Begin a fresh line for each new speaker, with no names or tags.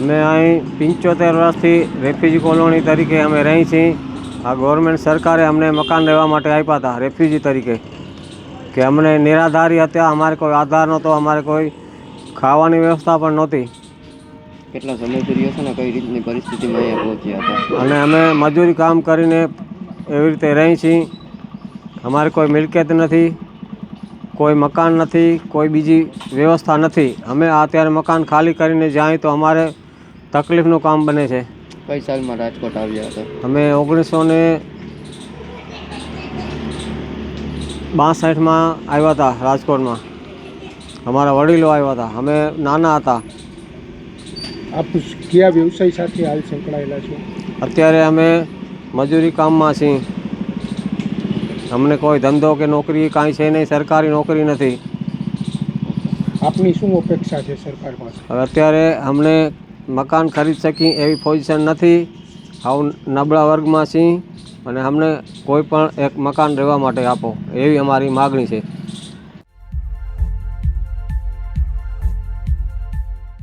અમે અહીં 75 વર્ષથી રેફ્યુજી કોલોની તરીકે અમે રહી છીએ। આ ગવર્મેન્ટ સરકારે અમને મકાન રહેવા માટે આપ્યા હતા રેફ્યુજી તરીકે, કે અમને નિરાધારી હતા, અમારે કોઈ આધાર નહોતો, અમારે કોઈ ખાવાની વ્યવસ્થા પણ નહોતી।
કેટલા સમયથી રહ્યો છો ને કઈ રીતની પરિસ્થિતિમાં અહીંયા પહોંચ્યા હતા?
અને અમે મજૂરી કામ કરીને એવી રીતે રહી છીએ। અમારે કોઈ મિલકત નથી, કોઈ મકાન નથી, કોઈ બીજી વ્યવસ્થા નથી। અમે અત્યારે મકાન ખાલી કરીને જાય તો અમારે તકલીફનું કામ બને છે।
કઈ સાલમાં રાજકોટ આવ્યા હતા?
અમે 1962માં આવ્યા હતા રાજકોટમાં। અમારા વડીલો આવ્યા હતા, અમે નાના હતા।
આપ કયા વ્યવસાય સાથે હાલ સંકળાયેલા છો?
અત્યારે અમે મજૂરી કામમાં છીએ। અમને કોઈ ધંધો કે નોકરી કાંઈ છે નહીં, સરકારી નોકરી નથી।
આપની શું અપેક્ષા છે સરકાર પાસે?
હવે અત્યારે અમને મકાન ખરીદ શકી એવી પોઝિશન નથી, આવું નબળા વર્ગમાં છીએ અને અમને કોઈ પણ એક મકાન રહેવા માટે આપો એવી અમારી માગણી છે।